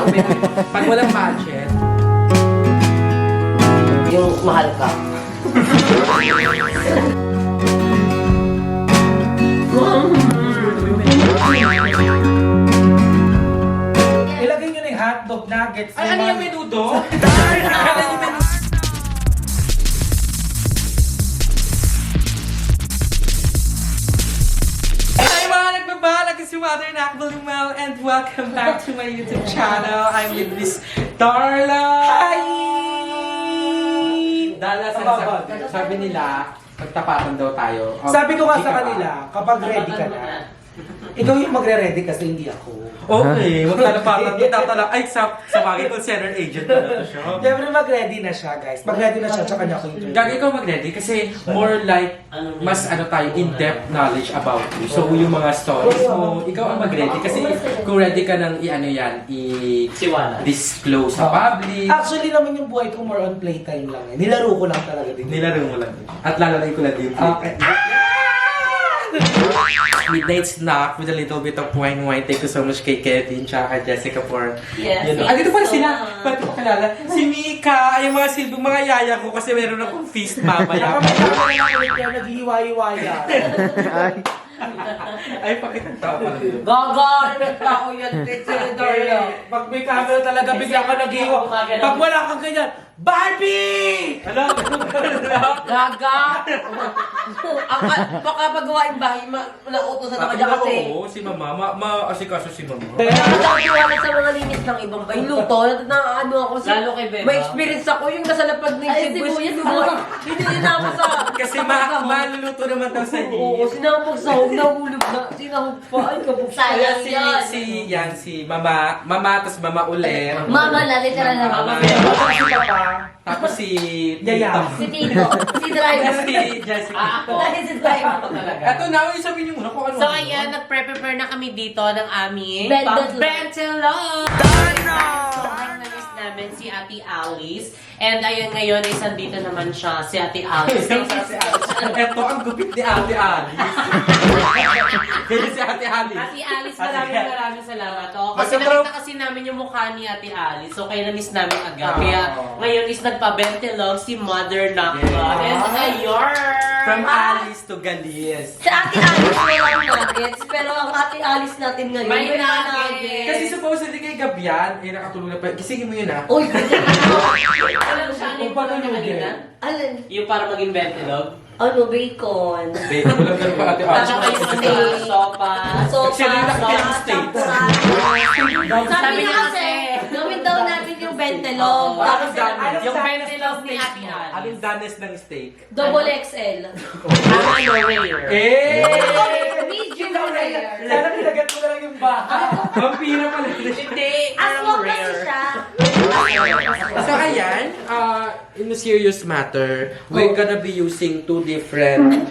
Pag walang budget. Yung mahal ka. Ilagay nyo na yung hotdog nuggets. Ay, ano yung menudo? Hi mga nagbabalag! It's your mother, Nakbalimel, and welcome back to my YouTube channel. I'm with Miss Darla! Hi! Darla, sabi nila, magtapatan daw tayo. Sabi ko nga Di sa ka ba? kanila, kapag ready ka na, ikaw yung magre-ready kasi hindi ako. Okay, magtalapatan. Itatala. Ay, sa bagay ko, center agent na siya. Siyempre mag-ready na siya, guys. Mag-ready na siya, tsaka niya ako interview. Gagi ko mag-ready kasi more like mas tayo in-depth knowledge about you. So yung mga stories mo, ikaw ang mag-ready kasi kung ready ka ng i-disclose sa public. Actually naman yung buhay ko more on playtime lang eh. Nilaro ko lang talaga din. Nilaro mo lang. At lalagay ko lang yung Okay. Midnight snack with a little bit of wine. Thank you so much kay Kevin tsaka kay Jessica for Yes, you know. thank Dito you pala so sila. much. Ba't ko kilala? Si Mika, ay mga silbong mga yaya ko kasi meron akong feast mamaya. Kaya may kami na ulit yan, naghihiwa-hiwaya. Ay, pakikanta ko pala yun. Gagal! Ako yan, Darla. Pag may camera talaga, bigla ka naghihiwa. Pag wala kang ganyan, Barbie! Alam, Gaga! Baka pagawain bahay, nautosan ako dyan kasi. Oo, si mama. Asikaso si mama. Nakakawala sa mga linis ng ibang bay. Luto, ano ako sa... Lalo kay Beba. May experience ako yung kasalapag ng Ay, sibuyas. sibuyas. Hindi din ako sa... Kasi maluluto naman daw sa Oo, iyo. sinamog sahog, nahulog na. Sinahog pa. Ay, kabuk. Sayang Kaya si mama, tapos mama ulit. Mama na, literal na mama. Si Papa. Tapos si Yaya. Si Tito. Si Driver. Tapos si Jessica. Dahil si Driver ko talaga. Eto na, sabihin niyo muna kung ano. So ayan, nag-prepare na kami dito ng aming Bentelog. Bentelog! Sobrang na-miss namin si Ate Alice. And ayun ngayon, ay dito naman siya, si Ate Alice. Eto ang gupit ni Ate Alice. Kaya si Ate Alice. Ate Alice, maraming salamat. Oh, kasi Magka-pro- nakita kasi namin yung mukha ni Ate Alice. So kaya na-miss namin agad. Oh. Kaya ngayon is nagpa-bentelog si Mother Nakba. Yeah. And ayun! From Alice to Galiz. Sa Ate Alice walang nuggets, pero ang Ate Alice natin ngayon, May may nuggets. Kasi supposedly kay Gabian, nakatulog na pa. Gisingin mo yun ah. Uy, Alam mo siya, ano yung Paano niya kanina? alin? Yung para maging bentelog? Ano, bacon? Babe, walang ganun pa Ate At Alice. saka yung steak, sopa. Actually, nakita yung steak. Sabi niya kasi, gawin daw natin yung bentelog. Oo. Tapos yung bentelog ni Ate Alice. Anong danes ng steak? double XL. Ano rare? Medium rare. Sana nilagat mo na lang yung bahay. Vampira pala. Hindi, Aswang parang kasi rare. siya. So ayan, in a serious matter, we're gonna be using two different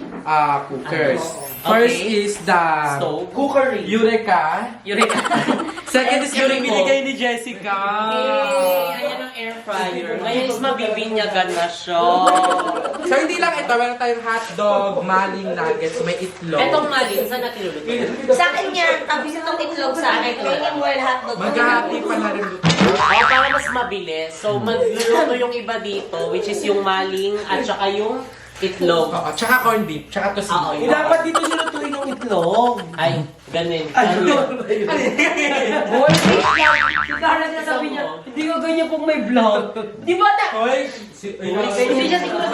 cookers. First Okay. is the Stove. Cookery. Eureka. Eureka. Second is yung Eureka. binigay ni Jessica. Yay! Ayan ang air fryer. Ngayon is mabibinyagan na siya. So hindi lang ito, meron tayong hotdog, maling nuggets, may itlog. Etong malin, saan natin luluto? Sa akin yan, tapos itong itlog sa akin. Tingin mo yung hotdog. Maghahati pa na rin dito. Oh, para mas mabilis. So, magluluto yung iba dito, which is yung maling at saka yung itlog. Oo, tsaka corned beef, tsaka Oo. tocino. Dapat dito sinutuin yung itlog. Ay, ganun. Boy, si Carla niya sabi niya, hindi ko ganyan pong may vlog. Di ba na? Hoy, Hindi siya siguro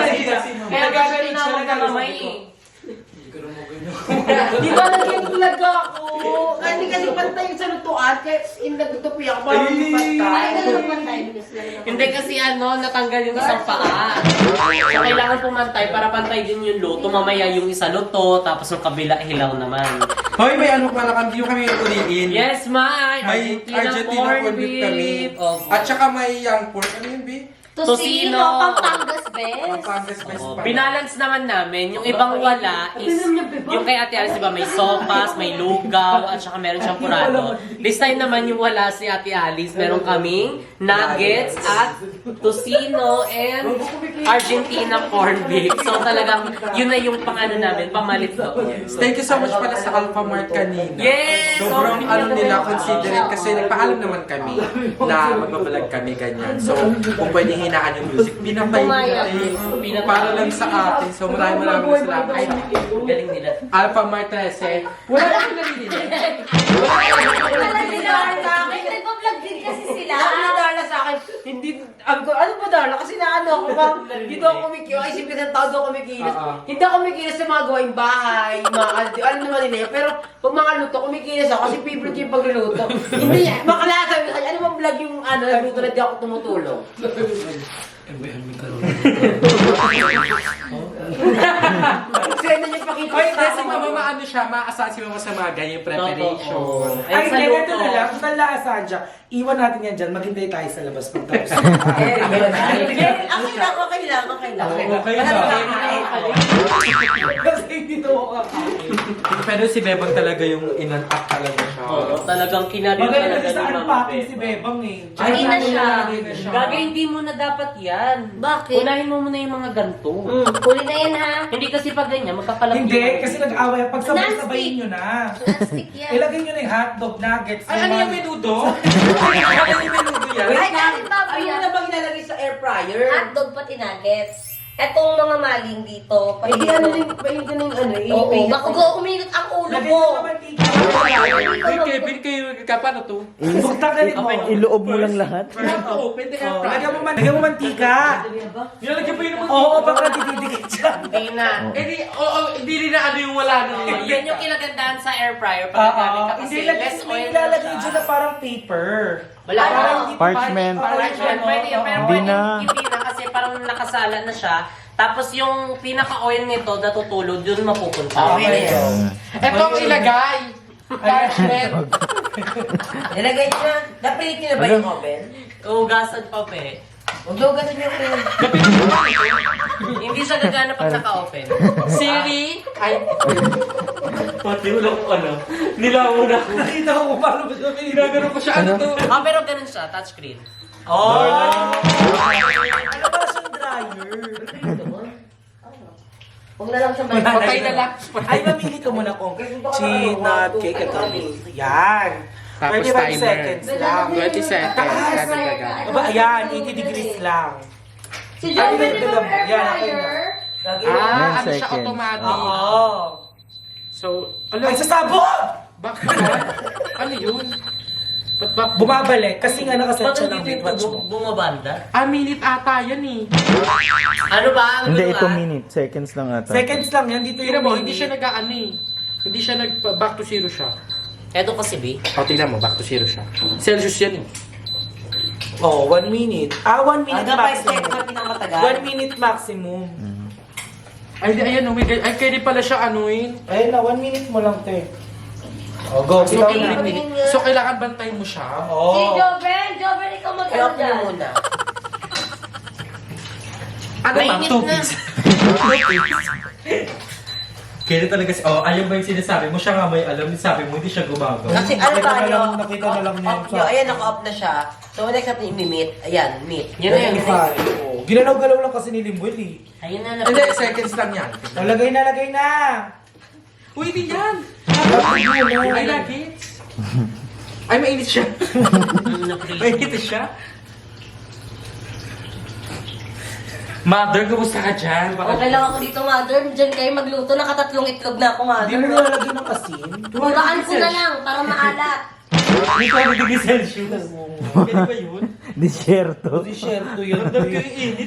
Kaya gagawin na ako ng kamay eh. Di ba nag-vlog ako? Hindi kasi pantay yung sa lutuan, kaya nagtutupi ako para pantay. Hindi kasi natanggal yung isang paa. So, kailangan pumantay para pantay din yung luto. Mamaya yung isa luto, tapos yung kabila hilaw naman. Hoy, may ano pala kami, yung kami uliin. Yes, ma! May Argentina corned beef kami. Oh. At saka may young pork. Ano yun, Bi? Tocino. Pampangas best. Pampangas best Oh, pala. binalance naman namin. Yung ibang wala is, yung kay Ate Alice, diba, may sopas, may lugaw, at saka meron siyang purado. This time naman yung wala si Ate Alice, meron kaming nuggets at tocino and Argentina corned beef. So talagang, yun na yung pang-ano namin, pamalit doon. Thank you so much pala sa Alphamart kanina. Yes! Sobrang ano nila, considerate kasi nagpaalam naman kami na magbabalag kami ganyan. So, kung pwede hinaan yung music, pinapay nila para lang sa atin. So, maraming salamat. Ay, galing nila. Alphamart 13. Wala naman narinig. Wala sila. May nagpa-vlog din kasi sila. Sabi ni Darla sa akin, hindi, ano ba Darla? Kasi naano ako bang, dito ako kumikilos, ay siyempre ng tao doon kumikilos. Hindi ako kumikilos sa mga gawaing bahay, mga, alam naman nila yun. Pero pag mga luto, kumikilos ako kasi favorite ko yung pagluluto. Hindi, makalasa, ano bang vlog yung ano, nagluto na di ako tumutulong. Kasi na niya pakita Oy, sa kasi maano siya, maasahan si Mama sa mga ganyang preparation. Ay, sa kaya ito luto. na lang. Total laasan siya. Iwan natin yan dyan. Maghintay tayo sa labas pagtapos. Okay lang. Okay lang. Kasi dito ako kakain. Pero si Bebang talaga yung in-up talaga siya. Oo, talagang kinari Magaling talaga kasi sa ni Mama unpacking Bebe. si Bebang eh. Hindi na siya. Gaga, hindi mo na dapat yan. Bakit? Unahin mo muna yung mga ganito. Huli na yan ha. Hindi kasi pag ganyan, magkakalaki. Hindi, kasi nag-away. Pag sabay-sabayin nyo na. Plastic yan. Ilagay nyo na yung hotdog, nuggets, Ay, ano yung menudo? Ano yung menudo yan? Ay, bakit baboy Ano yan? na bang ilalagay sa air fryer? Hotdog pati nuggets. Etong mga maling dito. Hindi ano yung, yung ano, Oo, i-paint. bago uminit ang ulo Lagay ko. nyo naman tika. Wait, Kevin, kayo ka paano to? Bugtagalin mo. Iloob mo lang lahat. Open the air Lagyan mo mantika. Nilalagyan pa yun naman. Oo, baka dididikit siya. Hindi na. Hindi rin na ano yung wala na. Yan yung kinagandahan sa air fryer pag nagamit ka kasi Hindi, less may oil nilalagay siya. dyan na parang paper. Wala Ano? parang Parchment. Parchment, pwede yun. Pero Hindi pwede na. hindi na kasi parang nakasala na siya. Tapos yung pinaka-oil nito natutulog, yun mapupunta. Okay. Ito ang ilagay. Parchment. Nilagay niyo na. Napilit niyo na ba yung oven? Uugasan pa pe. Huwag daw ganun yung oven. Hindi siya gagana pag naka-open. Siri. Ay. Pati ulang ano. Nilawo na. Nakita ko kung paano ba siya Ginagano ko siya. Ano to? Ah, pero ganun siya, touchscreen. Oh! Ano ba siyang dryer? Huwag na lang siya may Patay na lang. Ay, mamili ka muna kung cheese, nut, cake, ito. Yan. Tapos 35 timer. seconds lang. 20 seconds. Taas. Ganun gaga. Aba, ayan, 80 degrees lang. Si Joe, Ay, pwede mo yan, air yan, fryer. Ah, ano siya seconds. automatic. Oo. So, Ay, sasabog! bakit? Ano yun? Ba't ba? Bumabalik kasi nga nakaset Ba't siya ng hindi watch ito mo. bumabanda? Minute ata yan eh. Ano ba? Ang Hindi, gulo ito nga? minute. Seconds lang ata. Seconds lang yan, dito Tingnan yung mo, hindi siya nag-ano eh. Hindi siya back to zero siya. Eto kasi B. O, tingnan mo, back to zero siya. Celsius yan eh. Oh, 1 minute. 1 minute Hanggang 5 seconds maximum. ang pinakamatagal. 1 minute maximum. Ay, di, ayan, ay, pwede pala siya anuin. Ayun na, 1 minute mo lang, te. Oh, go. So, Ikaw Ay, na. ay, so kailangan bantayin mo siya. Si Oh. Joven, ikaw Kaya mag-ano ako dyan. muna. Ano ma'am? Mainit 2 na. piece. Kaya talaga si... Oh, ayun ba yung sinasabi mo? Siya nga may alam. Sabi mo, hindi siya gumagawa. Kasi ano tayo? Nakita na lang niya. Off nyo. Ayan, naka-off na siya. So, next natin i-meet. Ayan, meet. Yun na yun. Ginalaw-galaw lang kasi ni Limbuel eh. Ayun na Hindi, seconds lang yan. Nalagay na. Uy, di yan! Ay, Ay, lagi. Ay, mainit siya. Mainit siya. Mother, kumusta ka dyan? Okay lang ako dito, mother. Diyan kayo magluto. Nakatatlong itlog na ako, Hindi mother. mo nilalagay ng asin. Muraan ko na lang para maalat. Hindi ko ano degree Celsius. Pwede ba yun? Disyerto. Hindi share to yun.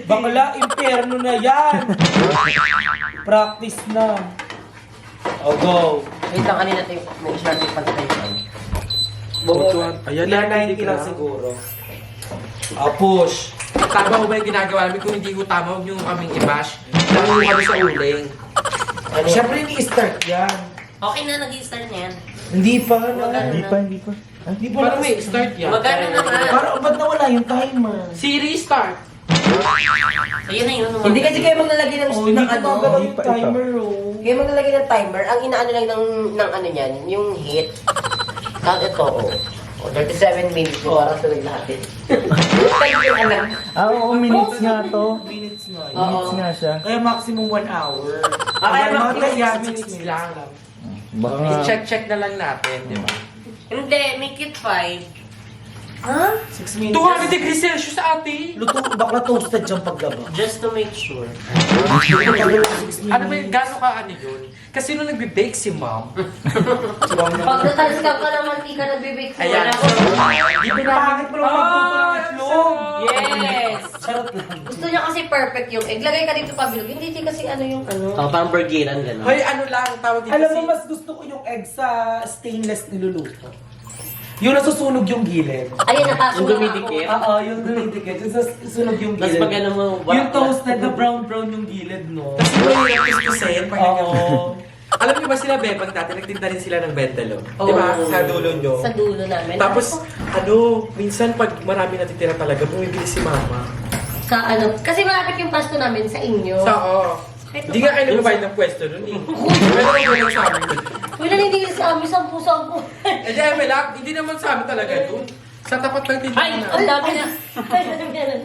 Bakla, imperno na yan. Practice na. Oh, go. Wait lang, kanina tayo. May start yung pantay. Ayan, Yan, 90 lang siguro. Push. Tama ko ba yung ginagawa namin? Kung hindi ko tama, huwag nyo kaming i-bash. Nakuha kami sa uling. Siyempre, ini-start yan. Okay na, nag-i-start na yan. Hindi pa. Hindi pa. Hindi pa. Parang may start yan. Magano naman. Parang ba't nawala yung timer? Siri, start. Ayun na yun. Hindi kasi kayo maglalagay ng, Oh, hindi ng ko ano. magalaw Hindi yung pa ito. timer, oh. Kayo maglalagay ng timer. Ang inaano lang ng ano niyan, yung heat. Tapos ito, oh. 37 minutes. Parang tuloy lahat eh. Yung alam. Oo, minutes nga to. Minutes nga. Oo. Minutes nga siya. Kaya maximum 1 hour. Kaya Mga maximum kaya 6 minutes lang. Baka nga. I-check na lang natin, di ba? Hindi, make it 5. Ha? 6 minutes. 200 degrees Celsius ate! Luto, bakla toasted dyan paglaba. Just to make sure. Ano ba yun? Gano'n ka ano yun? Kasi nung nagbe-bake si mom, Pag natalskap ka ng mantika, nagbibake ka. ayan, so, dito na Pangit mo lang magpupulang itlog. Yes! Charot lang. Gusto niya kasi perfect yung egg. Lagay ka dito pabilog. Hindi kasi ano yung ano. Oh, parang burgeran gano'n. Hoy, ano lang, tawag dito Alam mo, si... mas gusto ko yung egg sa stainless niluluto. Yung nasusunog yung gilid. Ayun, napasok Yung na dumidikit? ako. Oo, yung dumidikit. Yung susunog yung Tapos gilid. pag ano mo, Yung toasted na brown-brown yung gilid, no? Kasi mahirap kuskusin pag Oo. Alam niyo ba sila, Bebang, dati nagtinda rin sila ng bentalo. Oo. Di ba? Sa dulo nyo. Sa dulo namin. Tapos, ano, minsan pag marami natitira talaga, bumibili si mama. Sa ano. Kasi malapit yung pasto namin sa inyo. Sa, hindi nga kayo nagbabayad ng pwesto nun eh. Pero ako lang sa amin. Wala hindi sa amin. 10-10. Eh, di, Emelak, hindi naman sa amin talaga dun. Sa tapat ng tindahan Ay! na. Ang dami na.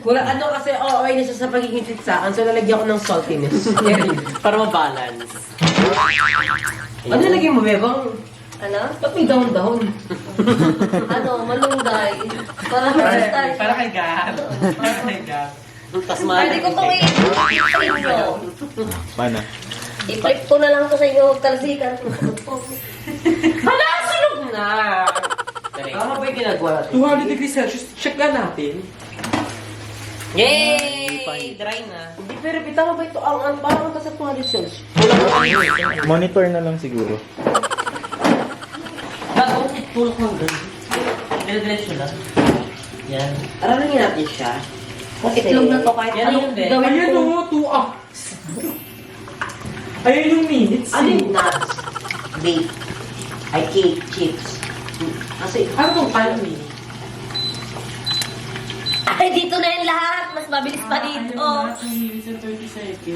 Wala, ano kasi, okay na siya sa pagiging sitsakan. So, lalagyan ko ng saltiness. Para mabalance. Ano lagyan mo, Bebang? Ano? Ba't may dahon-dahon? Ano? Malunggay. Para ma-start. Para kay God. Para kay God. Tapos Pwede ko itong i-flip sa inyo. Paano? I-flip ko na lang ito sa inyo. Talsikan. Hala, sunog na! Tama ba yung ginagawa natin? 200 degrees Celsius, check nga natin. Yay! Dry na. Hindi, pero tama ba ito? Ang parang ka sa 200 celsius. Monitor na lang siguro. Bago, tulok ng ganun. Dire-diretso lang. Yan. Aralangin natin siya. Itlog na to kahit Yan anong yun din. gawin Ayan ko. o, 2 hours. Ayan yung minutes. Ano yung nuts? Bake. Ay, cake, chips. Kasi, Ano tong timing? Ay, dito na yung lahat. Mas mabilis pa dito.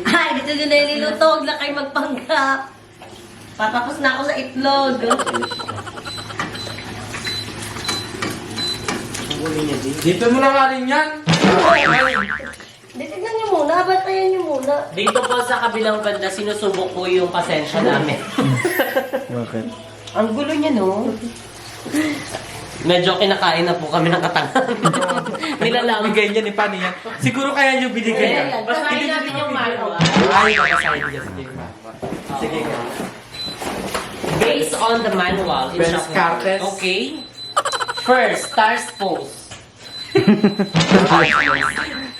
Ay, dito nyo na yung niluto. Huwag na kayo magpanggap. Patapos na ako sa itlog. Dito mo na nga rin yan. Hindi, tignan nyo muna. Bantayan nyo muna. Dito po sa kabilang banda, sinusubok ko yung pasensya namin. Bakit? ang gulo niya, no? Medyo kinakain na po kami ng katangan. Nilalaman. Bigay niya ni paano yan? Siguro kaya nyo binigay yan. Basahin natin yung manual. Ay, babasahin niya. Sige nga. Sige nga. Based on the manual, Best instructions. cartes. Okay. First, stars pose. Ay,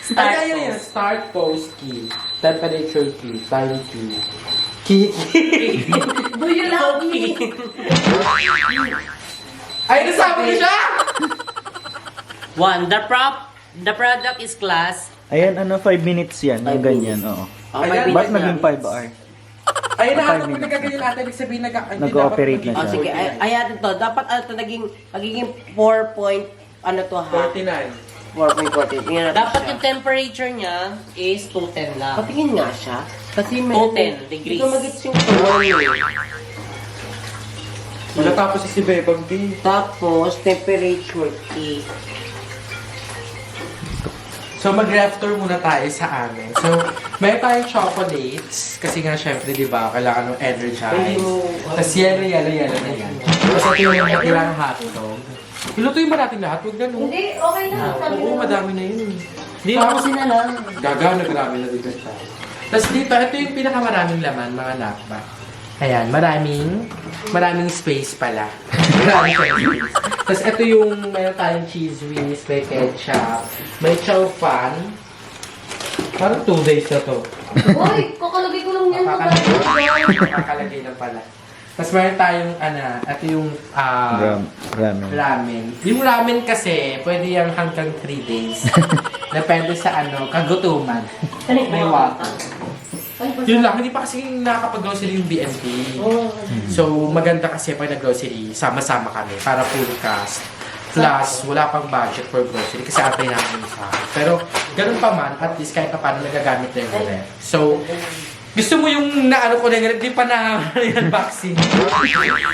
Start ayun yan. pose. Start pose key. Temperature key. Time key. Key. Do you love me? Ay, nasabi ko siya! 1. The product is class. Ayan, 5 minutes yan. Yung ganyan, oo. Ayan, Ba't naging 5 hours? Ay, Five nahanap ko minutes. nagagawin natin. Ibig sabihin, Nag-ooperate na Oh, siya. sige, ayan to. Dapat ano to, magiging 4 point, ano to ha? 49. 4.40. Tingnan natin Dapat siya. yung temperature niya is 210 lang. Patingin nga siya. Kasi may... 210 degrees. Hindi ko mag-gets yung tuwan eh. Wala tapos si Bebang B. Tapos, temperature key. So, mag-ref tour muna tayo sa amin. So, may tayong chocolates. Kasi nga, syempre, di ba, kailangan ng energize. Tapos, yellow na yan. Tapos, ito yung natirang hotdog. Ilutuin ba natin lahat? Huwag ganun. Hindi, okay na. Sabi Oo, ko. madami na yun. Hindi mo kasi na lang. Gagawin na marami na dito tayo. Tapos dito, ito yung pinakamaraming laman, mga nakba. Ayan, maraming space pala. Maraming space. Tapos ito yung, mayroon tayong cheese whiz, may ketchup, may chow fan. Parang 2 days na to. Uy, kakalagay ko lang yan. Kakalagay na pala. Tapos mayroon tayong, ito yung, Ramen. ramen. Yung ramen kasi, pwede yung hanggang 3 days. Depende sa kagutuman. May water. Yun lang, hindi pa kasi nakakapag-grocery yung BNP. So, maganda kasi pag nag-grocery, sama-sama kami para full cast. Plus, wala pang budget for grocery kasi atay namin sa akin. Pero, ganun pa man, at least kahit pa paano nagagamit na yung ref. So, gusto mo yung naano ko na yung ref, di pa na unboxing.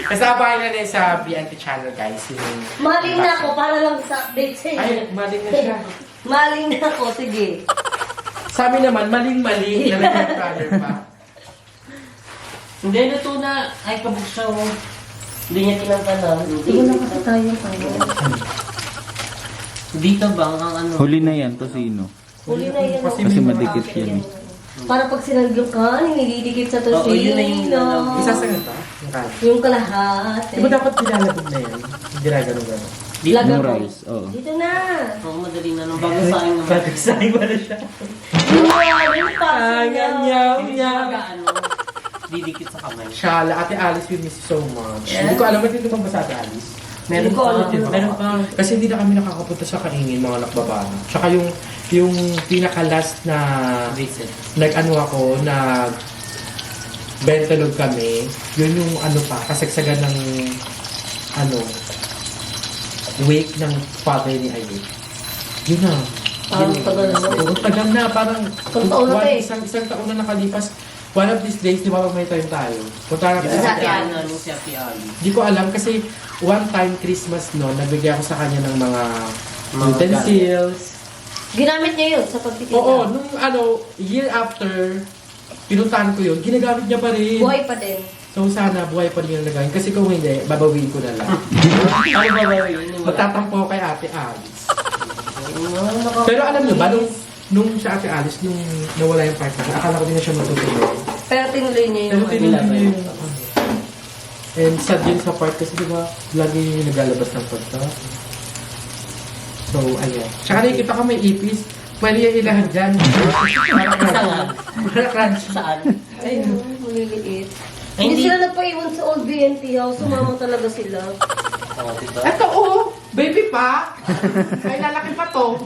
Kasi abangan na rin sa BNT channel, guys. Yung Maling na ako para lang sa update sa inyo. Ay, maling na siya. Maling na ako, sige. Sa amin naman, maling-mali. Nalagyan brother pa. Hindi, luto na. Ay, kabuksaw. Hindi niya tinangkalan. Sige na kasi tayo tayo. Dito bang ang ano? Huli na yan, tosino. Huli na yan. Kasi madikit yan. Para pag sinagyo ka, nilidikit sa tosino. Oo, yun na yung ano. Isasagot ba? Yung kanin. Yung kalahati. Di ba dapat nilalabog na yan? Hindi na ganun-ganun. Laga No mo. rice, oo. Dito na. Oo, madali na nung bago sa akin naman. Satisfying ba na siya? Yung pasin niya. Hindi siya mag-ano. Didikit sa kamay. Shala, Ate Alice, we miss you so much. Hindi ko alam, dito bang ba sa Ate Alice? Meron Hindi ko pa. alam. Meron pa. Kasi hindi na kami nakakapunta sa kaingin, mga nakbabana. Tsaka yung pinaka-last na Visit. nag-ano ako, bentalog kami, yun yung ano pa, kasagsagan ng ano, wake ng father ni Ayik. Yun na. Parang tagal na. Oo, tagal na, parang Isang taon na eh. isang taon na nakalipas. One of these days, di ba pag may time tayo? Punta na kasi Sa sa Ate Ate Alice. Yung si Ate Ali. Di ko alam kasi one time Christmas no, nabigay ako sa kanya ng mga utensils. Ginamit niya yun sa pagtitinda. Oo, nung ano, year after, pinuntahan ko yun, ginagamit niya pa rin. Buhay pa din. So sana buhay pa rin yung nagayin. Kasi kung hindi, babawiin ko na lang. Ano ba ba yun? Magtatampo ako kay Ate Alice. Pero alam niyo ba, nung sa Ate Alice, nung nawala yung partner, akala ko din na siya matutuloy. Pero tinuloy niya Pero yung tinuloy niya yung ano. And sad din sa part kasi diba, lagi naglalabas ng pagkakas. So, ayan. Tsaka nakikita ko may ipis. Pwede yung ilahan dyan. Para crunchy. Saan? Ayun, maliliit. Ay, Hindi hindi. sila nagpaiwan sa old BNT house. Sumama talaga sila. Oo, diba? Ito oh! Baby pa! Ay, lalaki pa to.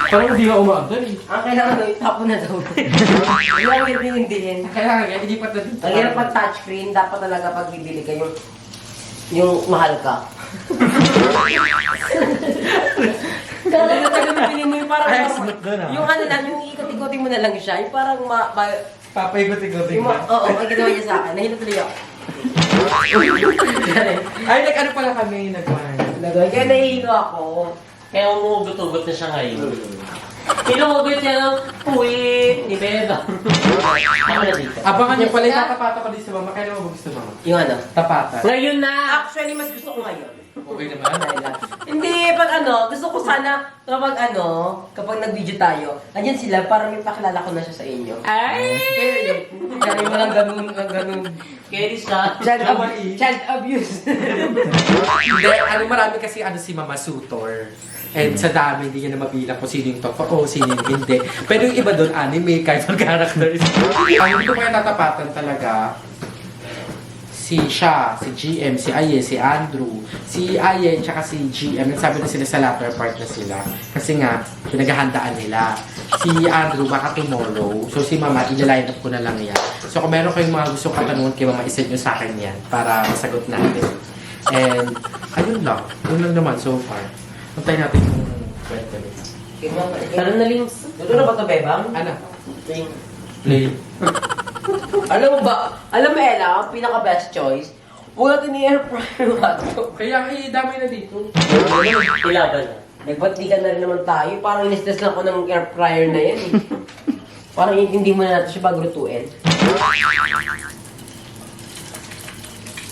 Parang hindi ka umaandar eh. Ang kailangan daw, itapon na daw. Yung hindi. Kaya nga, hindi pa na dito. Ang hirap pag touchscreen, dapat talaga pag bibili ka yung mahal ka. Talaga bibili mo yung parang Ay, smooth doon ah. yung ano lang, yung ikot-ikotin mo na lang siya, yung parang Papaigot-igutin yung oo, ang ginawa niya sa akin, nahilo tuloy ako. Ay, ano pala kami nag-wine. Kaya nahihilo ako. Kaya umuugot-ugot na siya ngayon. Pinuhugot niya ng puwit ni Beba. Tama na dito. Abangan niyo pala, itatapata ko din sa mama. Kailan mo ba gusto mama? Yung ano? Tapata. Ngayon na! Actually, mas gusto ko ngayon. Okay naman. Hindi, pag ano, gusto ko sana kapag nag-video tayo, andyan sila para may pakilala ko na siya sa inyo. Ay! Kaya yung mga ganun. Carry siya. Child abuse. Hindi, ano marami kasi ano si Mama Sutor. And sa dami, hindi niya na mabilang kung sino yung totoo, sino yung hindi. Pero yung iba doon, anime, cardboard characters. Ang hindi ko kaya tatapatan talaga, si GM, si Aye, si Andrew, si Aye, tsaka si GM, nagsabi na sila sa latter part na sila. Kasi nga, pinaghahandaan nila. Si Andrew, baka tomorrow. So si Mama, ililine up ko na lang yan. So kung meron kayong mga gustong katanungan kay Mama, isend nyo sa akin yan para masagot natin. And, ayun lang. Yun lang naman so far. Antay natin yung 20 minutes. Tara na, Lins. Dulo na ba ito, Bebang? Ano? Ting. Play. Alam mo, Ella, ang pinaka-best choice, huwag natin i-air fryer yung hotdog. Kaya dami na dito. Ilaban na. Nagbatikan na rin naman tayo. Parang listless lang ako ng air fryer na yan. Parang hindi mo na natin siya bago lutuin.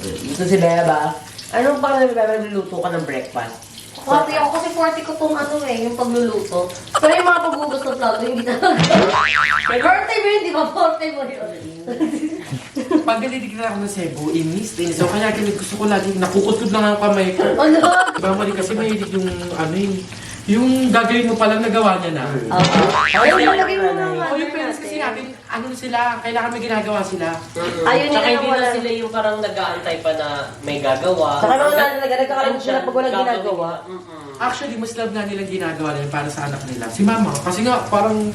Gusto si Beba. Anong parang niluluto ka ng breakfast? Happy ako kasi 40 ko tong ano yung pagluluto. Pero yung mga paghugas ng plato, hindi talaga. Birthday mo yun, di ba? Birthday mo yun. Pag naliligyan ako ng Cebu, inis din. So kaya gusto ko lagi, nakukutkod lang ang kamay ko. Ano? Diba mali kasi mahilig yung ano yung gagawin mo palang nagawa niya na. Ayun, nalagay mo na O yung parents kasi natin, ano sila, kailangan may ginagawa sila. Ayun Tsaka yung hindi wala. na sila yung parang nag-aantay pa na may gagawa. Saka naman nagkakaroon sila pag walang ginagawa. Actually, mas love na nilang ginagawa nila para sa anak nila. Si Mama, kasi nga parang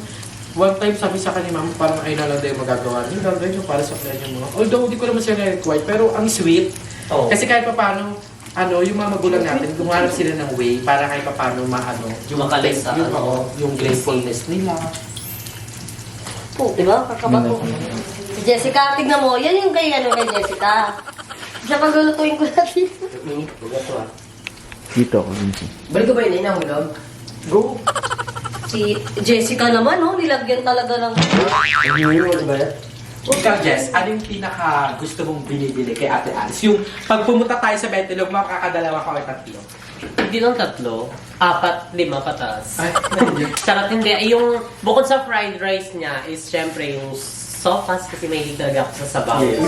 one time sabi sa kanya, Mama, parang ay na lang daw yung magagawa. Hindi lang daw para sa kanya mga. Although hindi ko naman siya na-required, pero ang sweet. Oh. Kasi kahit pa paano, yung mga magulang natin, gumawa sila ng way para kahit paano maano, Makalis sa yung, ano. yung gracefulness nila. Po, di ba? Kakabato. Si Jessica, tignan mo. Yan yung kay Jessica. Siya paglulutuin ko natin. Dito ako. Balik ko ba yun? Inahulog? Go! Si Jessica naman, no? Nilagyan talaga ng... Ikaw, Jess, ano yung pinaka gusto mong binibili kay Ate Alice? Yung pag pumunta tayo sa Bentilog, makakadalawa ka o tatlo. Hindi lang 3, 4, 5 pataas. Ay, Charot, hindi. Yung bukod sa fried rice niya is syempre yung sopas kasi may talaga ako sa sabaw. Yes.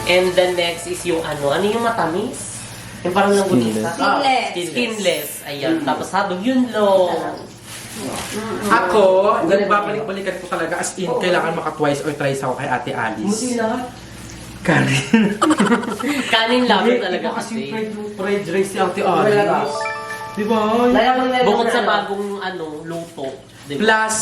And the next is yung ano yung matamis? Yung parang nabunisa. Skinless. Skinless. Ayan. Tapos hadog yun lo. Ako, nagbabalik-balikan ko talaga as in, kailangan maka twice or thrice ako kay Ate Alice. Kanin. Kanin lang talaga Kasi kasi. fried rice si Ate Alice. Di ba? Bukod sa bagong luto. Diba? Plus,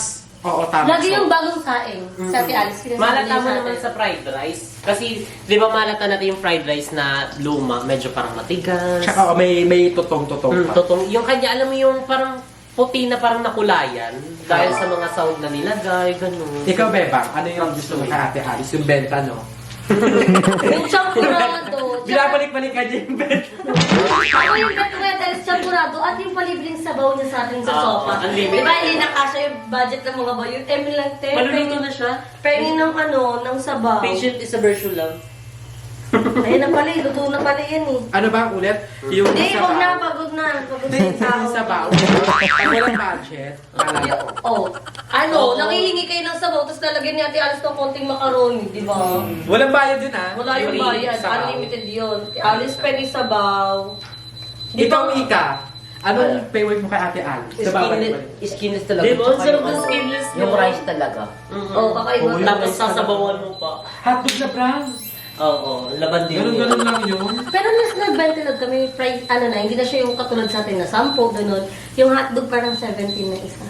oo, tama. Lagi yung bagong saing. Sa Ate Alice. sinasabi Malata niya mo sa naman atin. sa fried rice. Kasi, di ba malata natin yung fried rice na luma, medyo parang matigas. Tsaka may tutong-tutong pa. Totoo. Yung kanya, alam mo yung parang puti na parang nakulayan dahil sa mga sound na nilagay, ganun. Ikaw, Bebang, ano yung gusto mo kay Ate Alice? Yung benta, no? Yung champurado. Binabalik-balik ka din yung benta. Ako yung bet ko yung champurado at yung palibreng sabaw niya sa atin sa sopa. unlimited. Diba, hindi nakasya yung budget ng mga bayo. Emil lang, te. Malulito na siya. Pengi ng ng sabaw. Patient is a virtue lang. Ayun na pala, luto na pala yan eh. Ano ba ulit? Yung Hindi, sabaw. huwag na, pagod na. Pagod na yung tao. Yung sabaw. Pag walang budget, Nangihingi kayo ng sabaw, tapos lalagyan ni Ate Alice ng konting macaroni, di ba? walang bayad yun, ha? Wala yung Free bayad, sabaw. unlimited yun. Alice penny sabaw. Ikaw, Ika, anong favorite mo kay Ate Alice? Nababalik-balik. Skinless talaga. Di ba? Ang Tsaka sarap yung ng ano, skinless Yung niya. rice talaga. Oo, kakaiba. Tapos sasabawan mo pa. Hotdog na brown. Oo, laban din yun. Ganun-ganun lang yun. Pero mas nag-ventilog kami, fried, hindi na siya yung katulad sa atin na 10, ganun. Yung hotdog parang 17 na isa.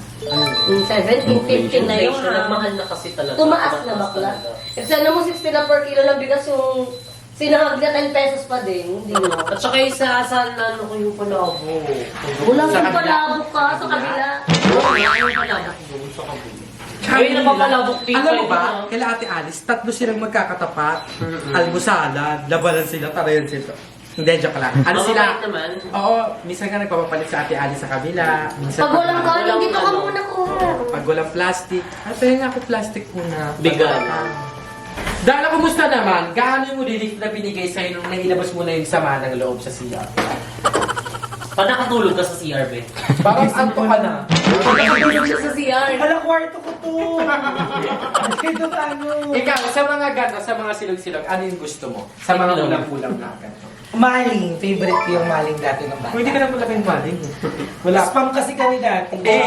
Yung 17, 15 na yung Inflation, nagmahal na kasi talaga. Tumaas na bakla. Kasi ano mo, 60 na per kilo ng bigas yung sinahag na 10 pesos pa din. Hindi mo. At saka isa sa ko yung palabo. Wala Sa kang kabila? palabok ka sa kabila. Yung palabok doon sa kabila. Ay, napapalabok dito. Alam mo ba, kaila Ate Alice, tatlo silang magkakatapat. Almusalan, labanan sila, tarayan sila. Hindi, joke lang. Ano sila? Mababait naman. Oo, minsan nga nagpapapalit sa Ate Alice sa kabila. Minsan Pag walang kanin, dito ka ano. muna kuha. Pag walang plastic. Ay, pwede nga ako plastic muna. Bigal. Dala, kumusta naman? Gaano yung relief na binigay sa'yo nung nailabas mo na yung sama ng loob sa CR? Pa nakatulog ka sa CRB. Parang anto ka na. Pagkakatulog siya sa CR. Hala, kwarto ko to. Ito ano. Ikaw, sa mga gano, sa mga silog-silog, ano yung gusto mo? Sa mga Itlog. ulam-ulam na gano. Maling. Favorite ko yung maling dati ng bata. Kung hindi ka na pala kayong maling. Wala. Spam kasi kami dati. Eh.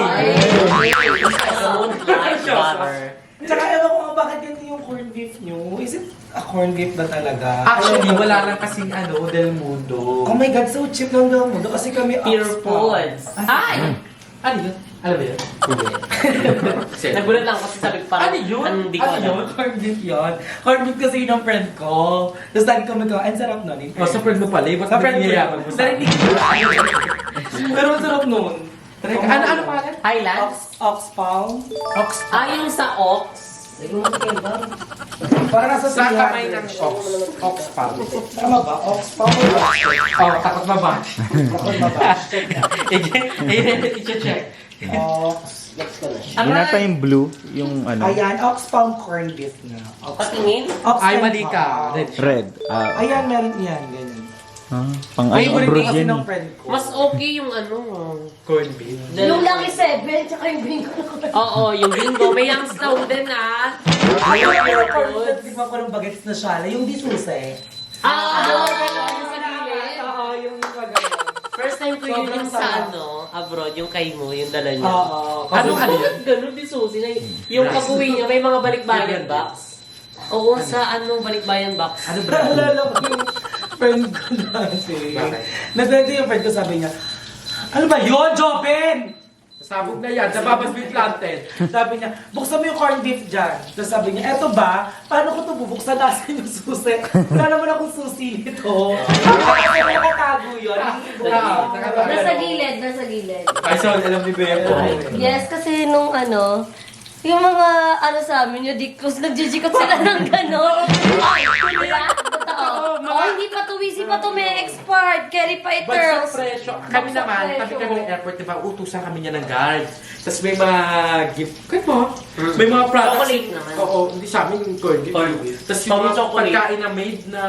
Butter. Tsaka ewan ko nga bakit ganito yung corned beef nyo. Is it a corned beef ba talaga? Actually, wala lang kasing Del Mundo. Oh my God, so cheap lang daw mo. Kasi kami Pure Oxfam. foods. Ay! Ano yun? Alam mo yun? Nagulat lang kasi sabi ko parang, Ano yun? Hindi ko Ano alam. yun? Corned beef yun. Corned beef kasi yun ang friend ko. Tapos dahil kami ko, ang sarap nun. O, sa friend mo pala, ba't Sa friend ko nagyayaman yun. mo Dahil hindi ko Pero ang sarap nun. Ano pangalan? Highlands? Oxfam. Ox. Yung sa Ox. Para nasa Sa siya. kamay ng Ox. Ox pa. Tama ba? Oxfam or Oxfam? Oh, takot ba ba? Takot ba ba? I-check. Ox. Next ko na siya. Yun ata yung blue, yung ano, Ayan, Oxfam corned beef na. Patingin? Ay, mali ka. Red. red. Ayan, meron yan. Ganyan. Pang Ay, ano, favorite abroad Kasi yan ng eh. friend ko. Mas okay yung ano. Corned beef. Yung Lucky 7, tsaka yung bingo na ko. Oo, yung bingo. May youngstown din ah. Ayun, yung corned beef, di ba parang bagets na siya? Yung disuse. Ah, yung sa gilid. Oo, yung gagawin. First time ko yun Sobrang yung sa sarap. abroad, yung kay mo, yung dala niya. Oo. Ano ka yun? Ganun din Susi. Yung pag-uwi niya, may mga balikbayan box. Oo, sa balikbayan box. Ano bro? Naalala ko yung friend ko dati. Bakit? Nandito yung friend ko, sabi niya, ano ba yun, Joben? Sabog na yan, nababas with planted. Sabi niya, buksan mo yung corned beef dyan. Tapos sabi niya, eto ba? Paano ko ito bubuksan? Nasaan yung susi? Wala naman akong susi nito. Nakatago yun. Nasa gilid, nasa gilid. Ay, sorry, alam ni Bea po. Yes, kasi nung ano, yung mga ano sa amin, yung dikos, nagjijikot sila ng gano'n. Ay, diba? Totoo. Oh, hindi pa to, easy pa to, may expert. Carry pa But pearls. sa presyo, kami naman, kami ng airport, diba, utusan kami niya ng guard. Tapos may mga gift, kahit mo, may mga products. Chocolate naman. Oo, hindi sa amin yung corn gift. Tapos yung Parang mga chocolate. pagkain na made na.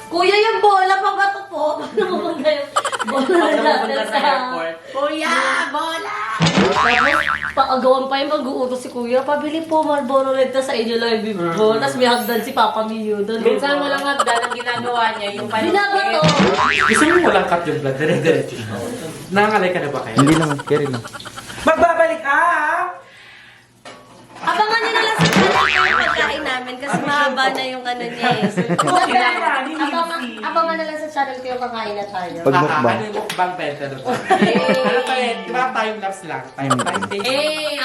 Kuya, yung bola, pang gato po. Paano mo ba yung bola Pag natin napunta sa sa... airport, Kuya, bola! Tapos, paagawan pa yung mag-uutos si Kuya, pabili po Marlboro Red sa inyo live before. Tapos may hagdan si Papa Mio doon. Minsan walang hagdan ang ginagawa niya, yung Binabato. Gusto mo walang cut yung blood, dire-diretso. Nangangalay ka na ba kayo? Hindi naman, carry lang. Magbabalik Abangan nyo na lang sa channel ko yung pagkain namin kasi mahaba na yung ano niya eh. Abangan na lang sa channel ko yung kakain na tayo. Pag mukbang. Ano yung mukbang benta doon? Ano tayo? Di ba time lapse lang? Time station.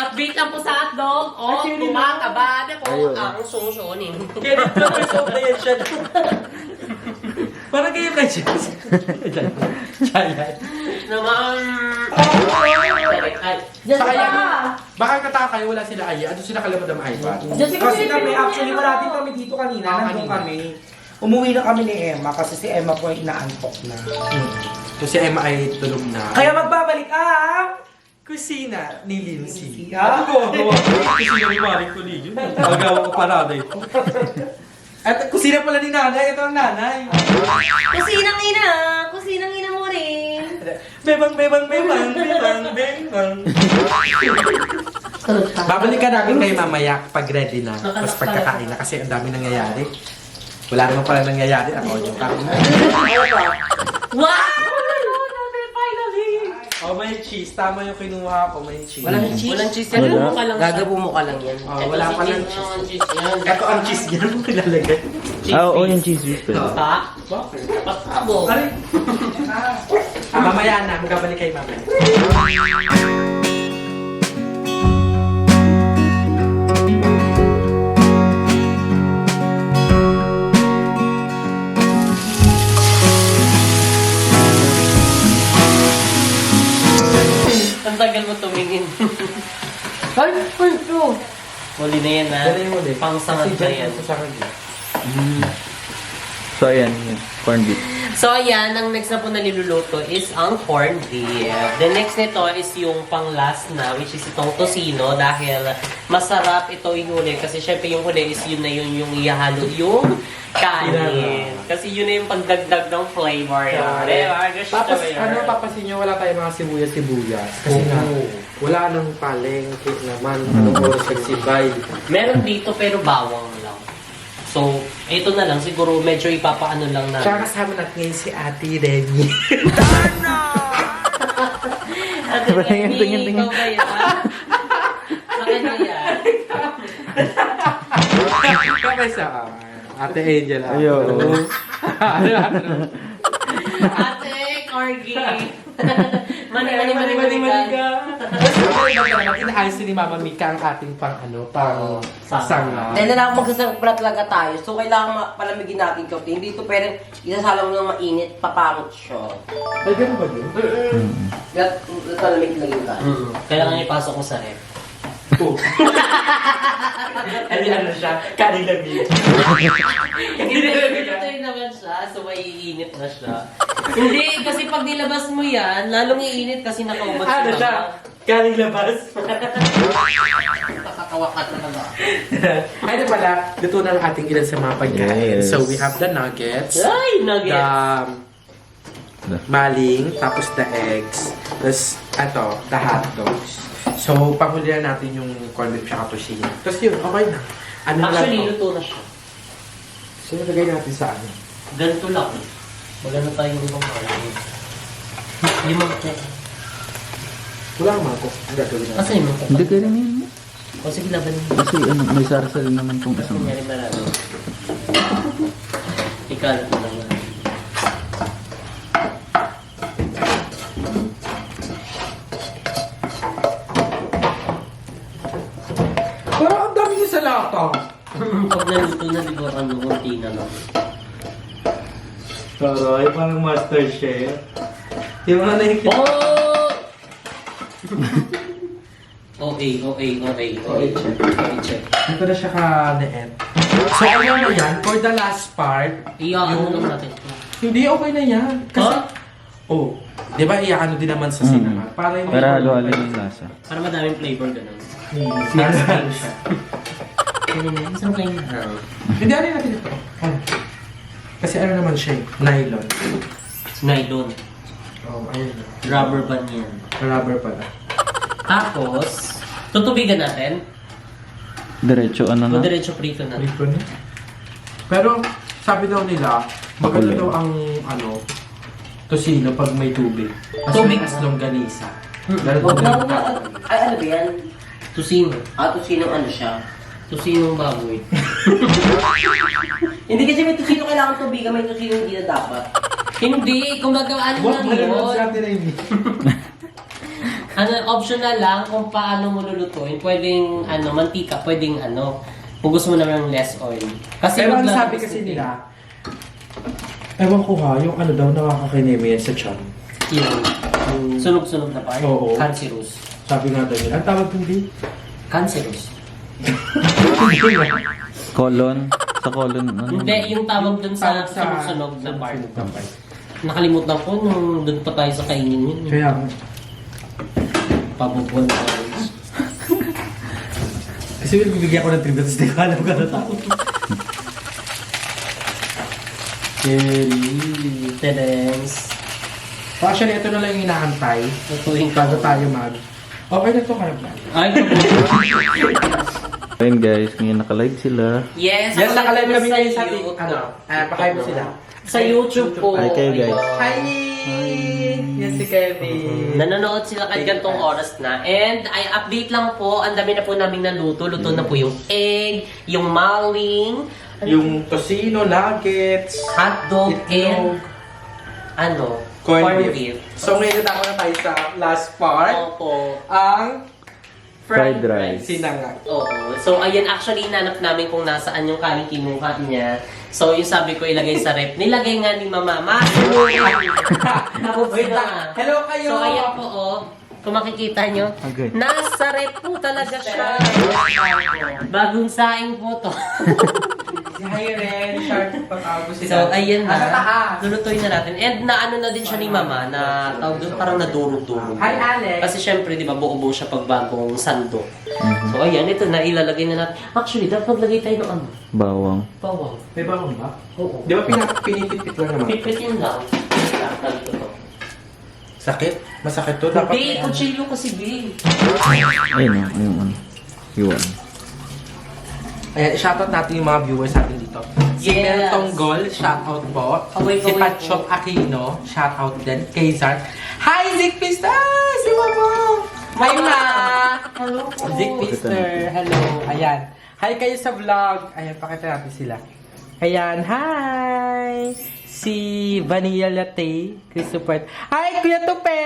Update lang po sa hotdog. O, kumakaba na po ang susunin. Kaya nag-professor na yan siya. Parang kayo kay Jess. Chayan. Naman. Diyos Saka yan, pa! baka kataka kayo, wala sila ay. Ano sila kalabad ng iPad? Diyos pa! Kasi kami, actually, wala din kami dito kanina. Nandun kami. Umuwi na kami ni Emma kasi si Emma po ay inaantok na. So si Emma ay tulog na. Kaya magbabalik Kusina ni Lindsay. Ah? Kusina ni Maring Coligio. Magawa ko parada ito. At kusina pala ni nanay. Ito ang nanay. Kusinang ina! Kusinang ina mo rin! Bebang, bebang, bebang, bebang, bebang. Babalikan namin kayo mamaya pag ready na. Tapos pagkakain na kasi ang dami nangyayari. Wala naman pala nangyayari. Ako yung kain na. Wow! Oh, may cheese. Tama yung kinuha ko. May cheese. Walang cheese. Walang cheese yan. Wala. Bumuka lang. Gagabumuka lang yan. Oh, wala pa lang cheese. Ang cheese yan. Ito ang cheese yan. Ilalagay. Ah, oo, yung cheese whiz pala. Pa? Bakit? Pasabo. Mamaya na. Magabalik kayo mamaya. Ang tagal mo tumingin. Ay, punto! Huli na yan ha. Dali mo din. Pangsangad na yan. So, ayan, yung corned beef. So ayan, ang next na po na niluluto is ang corned beef. The next nito is yung pang last na, which is itong tocino dahil masarap ito yung huli. Kasi syempre yung huli is yun na yun yung ihalo yung kanin. Kasi yun na yung pagdagdag ng flavor. Tapos, ano, papasin nyo, wala tayong mga sibuyas. Kasi nga, wala nang palengke naman. Anong oras nagsibay. Meron dito pero bawang lang. So, ito na lang. Siguro medyo ipapaano lang na. Tsaka kasama natin ngayon si Ate Remy. Ate Tingin, Remy, tingin, tingin. ikaw ba yan? Sa kanya yan. Kapay sa Ate Angel. Ayo. Ate Corgi. Mani ka. Inaayos ni Mama Mika ang ating pang sanga. Dahil na ako magsasangpala talaga tayo. So, kailangan palamigin natin kaunti. Hindi ito pwede isasalang mo ng mainit, papangit siya. Ay, ganun ba yun? Palamig lang yun ka. Kailangan ipasok mo sa ref. Ano ano siya? Kaning lamig. Ito naman siya, so maiinit na siya. Hindi, kasi pag nilabas mo yan, lalong iinit kasi nakaubad Ano siya? Kaning labas. Nakakawa ka talaga. Ano pala, luto na ang ating ilan sa mga pagkain. Yes. So, we have the nuggets. Ay, nuggets! The maling, tapos the eggs, tapos the hot dogs. So, panghuli na natin yung corned beef tsaka tocino. Tapos yun, okay na. Ano Actually, lang to? luto na siya. So, nilagay natin sa ano? Ganito lang. Wala na tayong ibang mga. Limang ko. Wala kang mako. Ang gagawin natin. Kasi limang ko. Hindi ka rin yun. O sige, laban mo. Kasi ano, may sarasal naman tong isang. Kunyari marami. Ikalat mo lang yan. nalibutan ng kurtina lang. Taray, parang Master Chef. Yung mga nakikita. Oh! Okay. Check. Dito na siya ka-net. So, ayun na yan. For the last part, Ano lang natin? hindi okay na yan. Kasi, Huh? di ba iyaano din naman sa cinema? Para yung Para halo-halo yung lasa. Para madaming flavor ganun. Sinasalo siya. Isang kayo na. Hindi, ano natin ito? Ano? Kasi ano naman siya eh, nylon. Nylon. Oh, ayun. Rubber band yan. Rubber pala. Tapos, tutubigan natin. Diretso, ano O na? diretso prito na. Lipo na. Pero, sabi daw nila, maganda Makulay. daw ang, tosino pag may tubig. As Tubig? as longganisa. Huwag na ako na. Ay, ano ba yan? Tusino. Ato sinong ano siya? Tusinong baboy. Hindi kasi may tusino kailangan tubigan, may tusino hindi na dapat. Hindi, kung gagawin lang yun. Ano, optional lang kung paano mo lulutuin. Pwedeng, mantika, pwedeng, kung gusto mo naman ng less oil. Kasi Pero ang maglalabas sabi kasi nito nila, ewan ko ha, yung ano daw nakakakineme yan sa tiyan. Yung sunog-sunog na part. Oo. Cancerous. Sabi nga daw nila, ang tawag hindi? Cancerous. Colon. Sa colon. Ano? Hindi, yung tawag dun sa sunog-sunog na part. Nakalimutan ko nung dun pa tayo sa kainin yun. Kaya, Pabubuan na orange. kasi bibigyan ko ng trivia, tapos di ko alam ka na tao. Tedens. So actually, ito na lang yung inaantay. Lutuin Bago tayo mag... Okay na ito kayo ba? Ay, Ayun guys, ngayon naka-live sila. yes, Yes, nakalive kami ngayon sa YouTube. pakain mo sila. Sa YouTube po. Hi kayo guys. Hi! Yan si Kevin. Nanonood sila kahit gantong oras na. And ay update lang po, ang dami na po naming naluto. Luto na po yung egg, yung maling, Yung tosino, nuggets, hotdog, itlog, and corned beef. So ngayon natako na tayo sa last part. Opo. Ang Fried rice. Sinangag. Oo. So, ayan, actually, inanap namin kung nasaan yung kaling kinuha niya. So, yung sabi ko ilagay sa rep. Nilagay nga ni Mama. Tapos Wait na. lang. Hello kayo! So, ayan po, kung makikita nyo, Okay. nasa rep po talaga siya. Bagong saing po to. Si Hyren, sharp patawag sila. So, ayan Nasa na. taas. Lulutuin na natin. And naano na din siya ni Mama, na tawag doon, parang nadurog-durog. Hi, Alex! Kasi syempre, di ba, buo-buo siya pag bagong sando. So, ayan, ito na, ilalagay na natin. Actually, dapat maglagay tayo ng Bawang. bawang. May bawang ba? Oo. Di ba pinipit lang naman? Pipitin lang. Dito to. Sakit? Masakit to? Dapat Hindi, kutsilyo kasi, Bill. Ayun o, yung ano. Yuan. Ayan, shoutout natin yung mga viewers natin dito. Si Yes. Mel Tonggol, shoutout po. Kaway, Si kaway Patchop Aquino, shoutout din. Kay Zart. Hi, Zik Pista! Si Mama! Hi, Ma! Hello po. Zik Pister, hello. Ayan. Hi kayo sa vlog. Ayan, pakita natin sila. Ayan, hi! Si Vanilla Latte, Christopher. Hi, Kuya Tupe!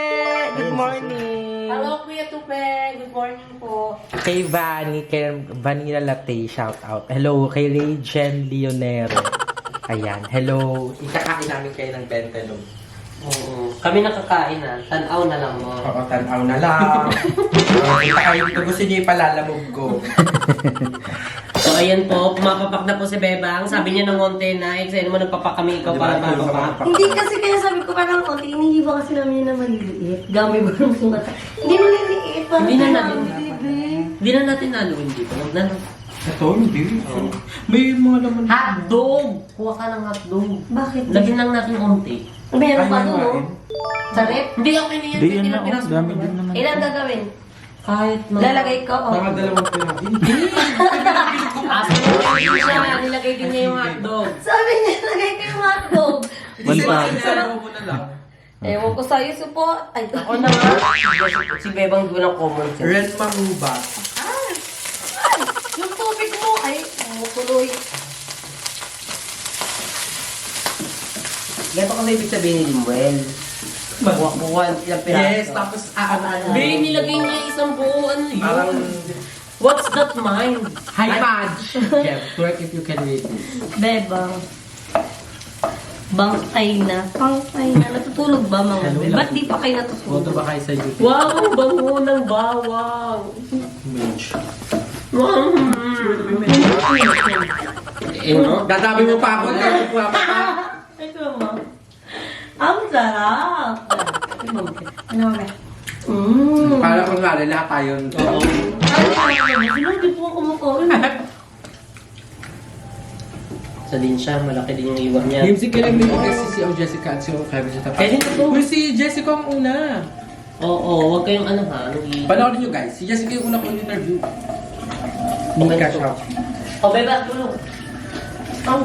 Good morning! Hello, Kuya Tupe. Good morning po. Kay Vanny, kay Vanilla Latte, shout out. Hello, kay Regen Leonero. Ayan, hello. Ikakain namin kayo ng bentelong. Oo. Kami nakakain na. Tanaw na lang mo. Oo, tanaw na lang. Kita kayo dito, gusto niyo ipalalamog ko. So, ayan po. Pumapapak na po si Bebang. Sabi niya ng konti na, sa'yo naman nagpapak kami, ikaw para mapapak. Hindi kasi kaya sabi ko parang konti, inihiba kasi namin yun na maliliit. Gamay ba ng mata? Hindi maliliit. Parang Hindi na kailangan namin. bibig. Hindi na natin naluin dito. Huwag na. Ito, hindi. May mga laman. Hotdog! Kuha ka ng hotdog. Bakit? Lagyan lang natin konti. Meron pa Ay, doon, no? kumain. Sa rep? Hindi, okay na yan. Di yan na Ilang oh. piraso Dami mo din ba? naman. Ilan gagawin? Kahit mga... Lalagay ko, oh. Mga dalawang pira. Aso mo din siya. Nilagay din niya yung hotdog. Sabi niya, lagay ko yung hotdog. Manpag. mo na lang. Ewan ko sa'yo, support. Ay, Ako na nga. Si Bebang di walang common sense. Red Mamuba. yung tubig mo. Ay, tuloy. Ganito kasi ibig sabihin ni Limuel. Buwan, ilang piraso. Yes, tapos ano. Be, nilagay niya isang buo. Ano yun? Parang What's that mind? High Fudge! Jeff, twerk if you can read this. Bebang. Bangkay na. Bangkay na. Natutulog ba mga bebe? Ba't di pa kayo natutulog? Boto ba kayo sa YouTube? Wow, ang bango ng bawang. Mage. No? Dadabi mo pa ako. Ito mo. Ang sarap. Ano ba? Para kung nga, lahat tayo. Sino hindi po kumakain? Sa din siya, malaki din yung iwan niya. Nimsik ka lang nito kasi si Jessica at si Kevin sa tapat. Kaya dito. Uy, si Jessica ang una. Oo, huwag kayong ano ha. Panoorin nyo guys, si Jessica yung una kong interview. Hindi ka siya. O, beba, tulong. Ang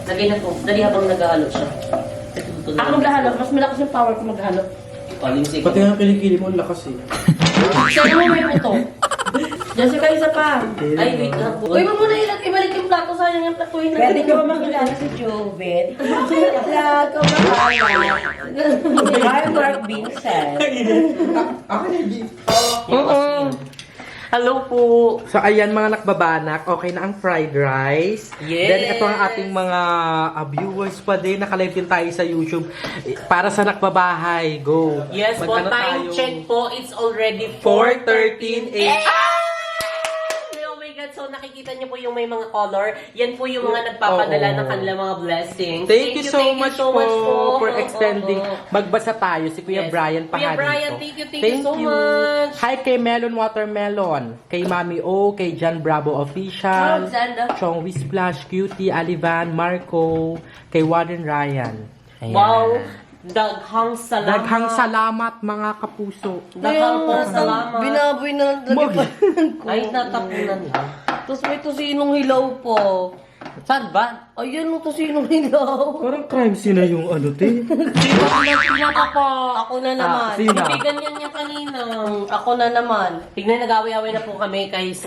lagay na po. Dali habang naghahalo siya. Ako maghahalo. Mas malakas yung power ko maghahalo. Palimsik. Pati nga kilikili mo, ang lakas eh. Sa'yo mo may puto. Jessica, isa pa. Ay, wait lang po. Uy, wag mo na ibalik yung plato. Sayang yung platuhin na. Pwede ka ba makilala si Jovet? Vlog ka makilala. Hi, Mark Vincent. Ako hindi. Hello po. So ayan mga nakbabanak, okay na ang fried rice. Yes! Then ito ang ating mga viewers pa din. Nakalive din tayo sa YouTube. Para sa nakbabahay, go! Yes po, Magkano time tayo? check po. It's already 4:13 a.m. Oh my God, so nakikita niyo po yung may mga color. Yan po yung mga nagpapadala Oo. ng kanilang mga blessings. Thank you so much po for extending. Magbasa tayo. Si Kuya Yes. Brian pa Kuya nga Brian, dito. thank you so much. Hi kay Melon Watermelon, kay Mami O, kay John Bravo Official, Alexander. Chong Splash, Cutie, Alivan, Marco, kay Warren Ryan. Ayan. Wow, daghang salamat. Daghang salamat mga kapuso. Daghang po salamat. Binaboy na Ay, natapunan lang. Tapos may tosinong hilaw po. Saan ba? Ayun, yung tosinong hilaw. Parang crime scene na yung ano, te. Pinaka po. Ako na naman. Sino? Hindi ganyan yung kanina. Ako na naman. Tignan, nag-away-away na po kami guys.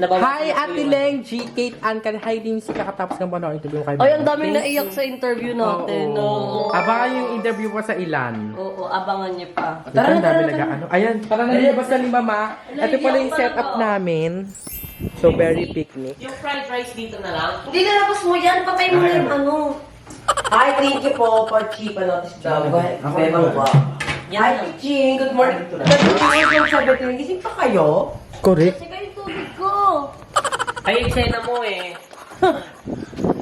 Hi, Ate Leng, G, Kate, Ann, hi, Dimsy, kakatapos ng panahon interview kay Ay, ang daming naiyak sa interview natin. Oo. Abangan yung interview ko sa ilan. Oo, abangan niyo pa. Tara na, dami nag-ano. Ayan, para nalilabas na ni Mama. Ito pala yung setup namin. So, very picnic. Yung fried rice dito na lang. Hindi na tapos mo yan. Patay mo na yung ano. Hi, thank you po for cheap ano, this vlog. Bebang ba? Hi, Ching. Good morning. Good morning. Gising pa kayo? Correct. Sige yung tubig ko. Ay, eksena mo eh.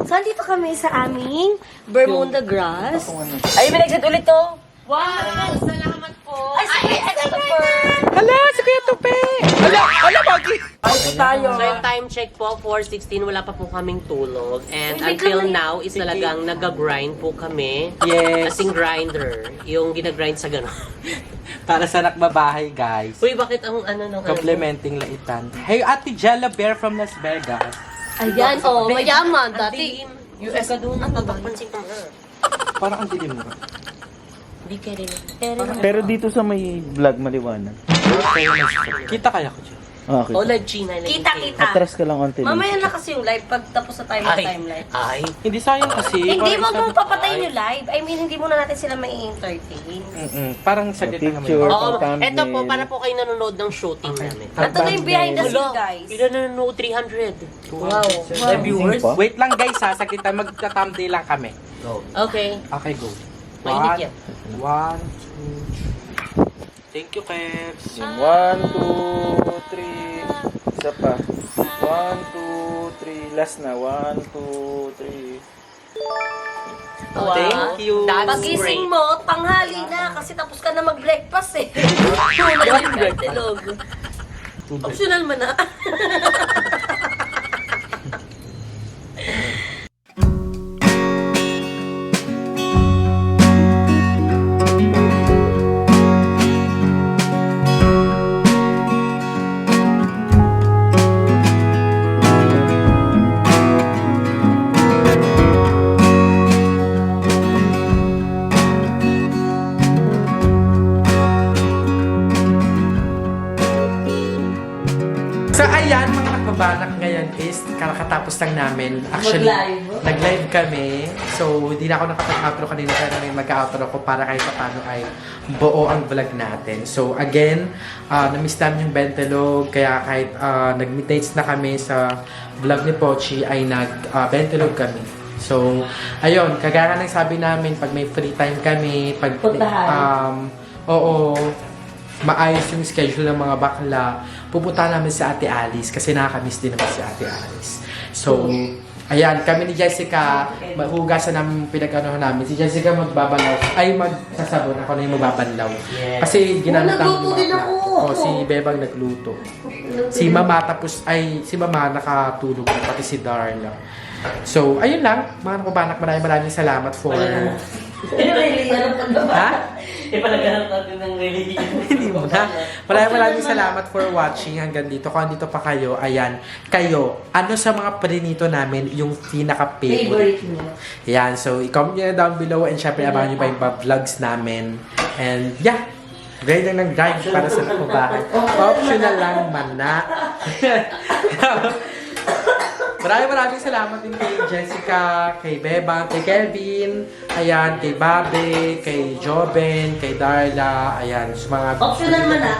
Saan dito kami sa aming Bermuda grass? Ay, may nag-set ulit to. Wow! Salamat po! Ay, sige, Christopher! Hala, si Kuya Tupe! Hala, Bagi! Ay, po tayo. So yung time check po, 4:16, wala pa po kaming tulog. And Hindi until kami- now, is talagang nag-grind po kami. Yes. Kasing grinder, yung ginagrind sa gano'n. Para sa nakbabahay, guys. Uy, bakit ang ano ng Complementing laitan. Hey, Ate Jella Bear from Las Vegas. Ayan, oh, mayaman Ang dati. dilim. US ka doon, ang tatakpansin ko nga. Parang ang dilim mo. Hindi ka rin. Pero dito sa may vlog maliwanag. Kita kaya ko dyan. Okay. O, live Gina. Kita. Atras ka lang onti. Mamaya na kasi yung live pag tapos na tayo ng timeline. Ay. Hindi sayang kasi. Hindi mo parang mo papatayin yung live. I mean, hindi mo na natin sila may entertain. Parang saglit na naman. Picture. Oo, thumbnail. eto po, para po kayo nanonood ng shooting namin. Ito na yung behind the Hello, scenes, guys. ilan na nanonood? 300. Wow. Live viewers? Pa? Wait lang guys ha, saglit tayo. Magta-thumbnail lang kami. Okay. Okay, go. Mainit yan. 1, 2, 3. Thank you, Kevs. 1, 2, 3. Isa pa. 1, 2, 3. Last na. 1, 2, 3. Wow. Thank you. That's Pagising great. mo, tanghali na kasi tapos ka na mag-breakfast eh. Tulog. Optional mo na. So ayan, mga nakabanak ngayon is kakatapos lang namin. Actually, Mag-live? nag-live kami. So, hindi na ako nakapag-outro kanina pero may mag-outro ko para kahit paano ay buo ang vlog natin. So, again, na-miss namin yung Bentelog. Kaya kahit nag-midnights na kami sa vlog ni Pochi ay nag-Bentelog kami. So, ayun, kagaya ng sabi namin, pag may free time kami, pag maayos yung schedule ng mga bakla, pupunta namin sa Ate Alice kasi nakakamiss din naman si Ate Alice. So, ayan, kami ni Jessica, mahugasan namin pinag-anohan namin. Si Jessica magbabalaw, ay magsasabon, ako na yung magbabanlaw. Kasi ginamit ang nagluto din ako. si Bebang nagluto. Si Mama tapos, si Mama nakatulog na, pati si Darla. So, ayun lang, mga nakubanak, maraming salamat for... Really? Ano pa ba? Ha? Ipalaganap natin ng religion. Hindi mo na. Maraming salamat for watching hanggang dito. Kung andito pa kayo, ayan, kayo, ano sa mga prinito namin yung pinaka-favorite? Favorite mo? Yan, so i-comment nyo na down below and syempre abangan nyo pa yung vlogs namin. And yeah, grind lang ng grind para sa nakubahan. Optional lang, mana. Maraming salamat din kay Jessica, kay Bebang, kay Kelvin, ayan, kay Babe, kay Joben, kay Darla, ayan, sa mga... Optional man na.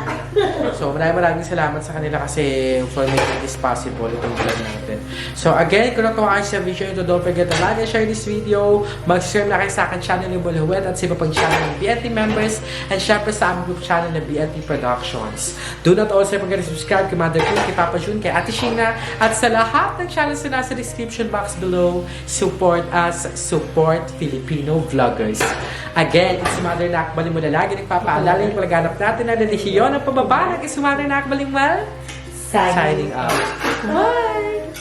So, maraming salamat sa kanila kasi for making this possible, itong vlog natin. So, again, kung natuwa kayo sa video ito, don't forget to like and share this video. Mag-subscribe na kayo sa akin channel ni Buluhuet at sa iba pang channel ng BNT members and syempre sa aming group channel ng BNT Productions. Do not also forget to subscribe kay Mother Queen, kay Papa Jun, kay Ate Sheena, at sa lahat ng channels na nasa description box below. Support us, support Filipino vloggers. Again, it's Mother Nakbalimwal na lagi nagpapaalala yung palaganap natin na relihiyon ng pababa ng Mother Nakbalimwal. Signing out. Bye!